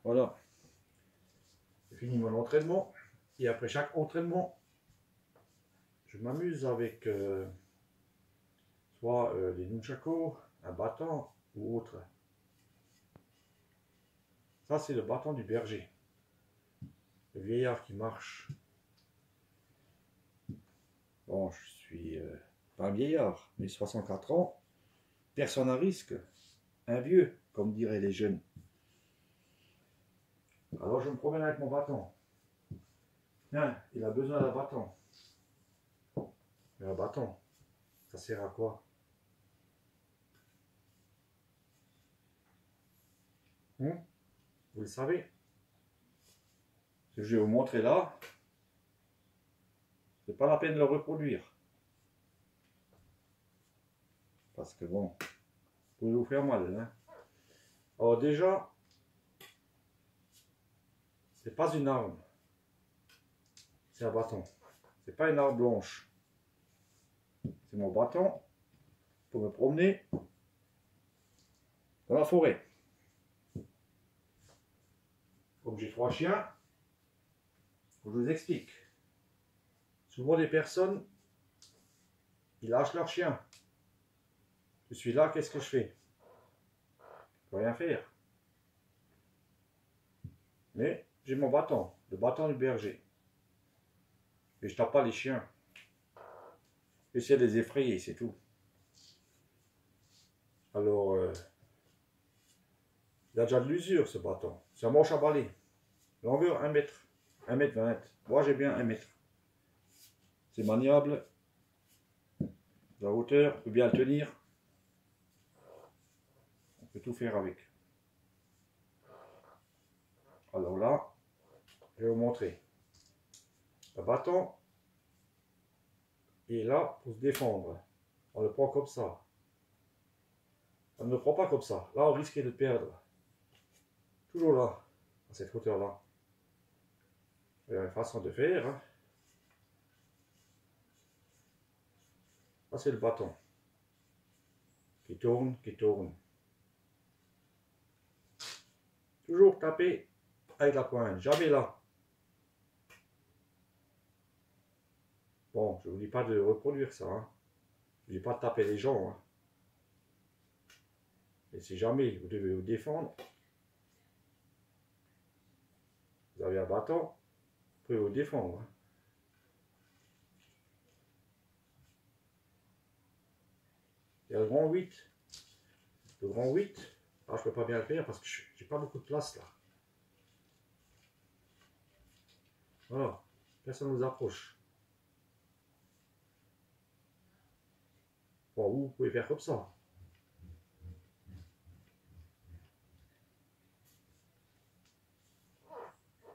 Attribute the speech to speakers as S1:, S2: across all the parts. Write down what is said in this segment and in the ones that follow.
S1: Voilà. J'ai fini mon entraînement. Et après chaque entraînement, je m'amuse avec soit des nunchakus, un bâton ou autre. Ça, c'est le bâton du berger. Le vieillard qui marche. Bon, je suis pas un vieillard, mais 64 ans. Personne à risque. Un vieux, comme diraient les jeunes. Alors je me promène avec mon bâton. Tiens, il a besoin d'un bâton. Mais un bâton, ça sert à quoi? Vous le savez. Ce que je vais vous montrer là, c'est pas la peine de le reproduire. Parce que bon, vous pouvez vous faire mal. Hein. Alors déjà, c'est pas une arme. C'est un bâton. C'est pas une arme blanche. C'est mon bâton pour me promener dans la forêt. Comme j'ai 3 chiens, je vous explique. Souvent les personnes, ils lâchent leurs chiens. Je suis là, qu'est-ce que je fais? Je peux rien faire. Mais j'ai mon bâton, le bâton du berger. Et je tape pas les chiens. J'essaie de les effrayer, c'est tout. Alors, il a déjà de l'usure ce bâton. C'est un manche à balai. Longueur 1 mètre. 1 mètre 20. Moi j'ai bien 1 mètre. C'est maniable. La hauteur, peut bien le tenir. On peut tout faire avec. Alors là, je vais vous montrer. Le bâton est là pour se défendre. On le prend comme ça. On ne le prend pas comme ça. Là, on risque de le perdre. Toujours là, à cette hauteur-là. Il y a une façon de faire. Hein. Là, c'est le bâton. Qui tourne, qui tourne. Toujours taper avec la pointe. Jamais là. Bon, je ne vous dis pas de reproduire ça. Hein. Je ne dis pas de taper les gens. Hein. Et si jamais vous devez vous défendre, vous avez un bâton, vous pouvez vous défendre. Hein. Il y a le grand 8. Le grand 8, là je ne peux pas bien le faire parce que je n'ai pas beaucoup de place là. Voilà, personne ne nous approche. Bon, vous pouvez faire comme ça.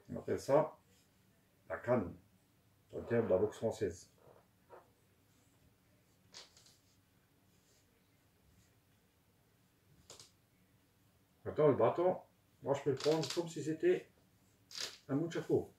S1: On appelle ça la canne, dans le terme de la boxe française. Maintenant, le bâton, moi je peux le prendre comme si c'était un nunchaku.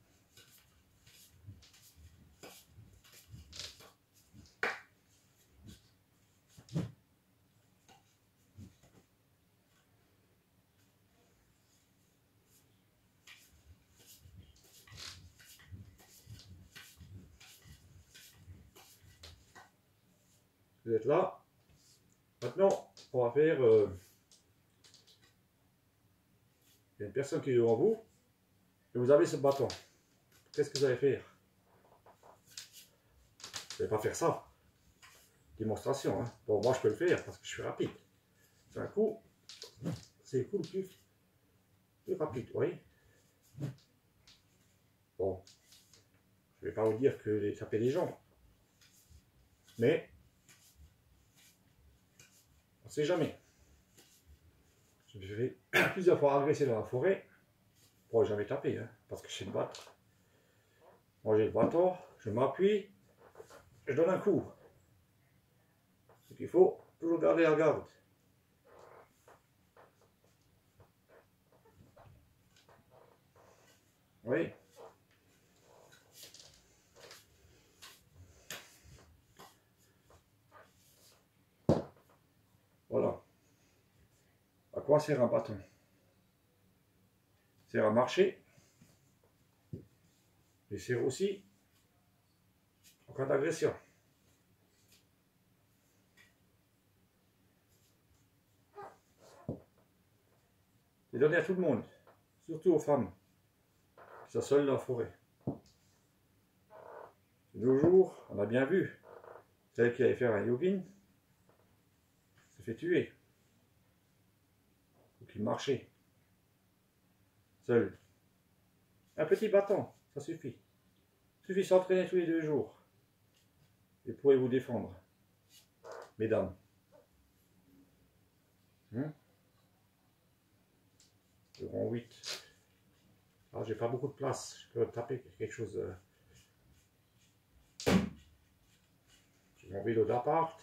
S1: Vous êtes là. Maintenant, on va faire... il y a une personne qui est devant vous, et vous avez ce bâton. Qu'est-ce que vous allez faire? Vous n'allez pas faire ça. Démonstration. Hein. Bon, moi je peux le faire parce que je suis rapide. C'est un coup, c'est le coup le plus rapide, vous voyez? Bon, je ne vais pas vous dire que les taper les gens, mais on ne sait jamais. Je vais plusieurs fois agresser dans la forêt pour jamais taper, hein, parce que je sais me battre. Moi j'ai le bâton, je m'appuie, je donne un coup. Donc il faut toujours garder la garde. Oui. Voilà. À quoi sert un bâton? sert à marcher. Il sert aussi en cas d'agression. C'est donné à tout le monde, surtout aux femmes qui sont seules dans la forêt. De nos jours, on a bien vu, celle qui allait faire un yogin se fait tuer. Ou qui marchait seul. Un petit bâton, ça suffit. Il suffit de s'entraîner tous les 2 jours. Et vous pourrez vous défendre, mesdames. Le rang 8. Alors, j'ai pas beaucoup de place. Je peux taper quelque chose. J'ai mon vélo d'appart.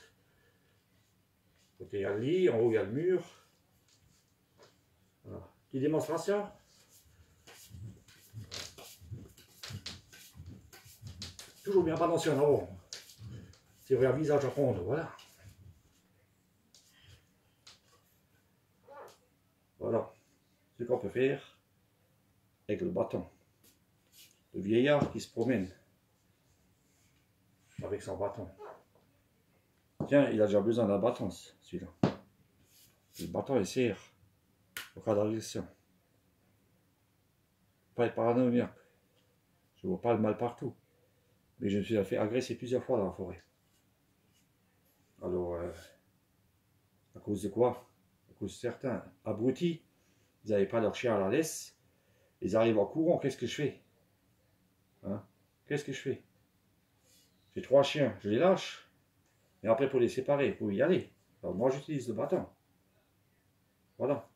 S1: Côté, il y a le lit. En haut, il y a le mur. Voilà. Petite démonstration. Toujours bien balancé en haut. Tirer un visage à prendre. Voilà. Voilà. Ce qu'on peut faire avec le bâton. Le vieillard qui se promène avec son bâton. Tiens, il a déjà besoin d'un bâton, celui-là. Le bâton, il sert au cas d'agression. Pas être paranoïaque. Je ne vois pas le mal partout. Mais je me suis fait agresser plusieurs fois dans la forêt. Alors, à cause de quoi? À cause de certains abrutis. Ils n'avaient pas leur chien à la laisse. Ils arrivent en courant. Qu'est-ce que je fais? Hein? Qu'est-ce que je fais? J'ai 3 chiens, je les lâche. Et après, pour les séparer, pour y aller. Alors moi, j'utilise le bâton. Voilà.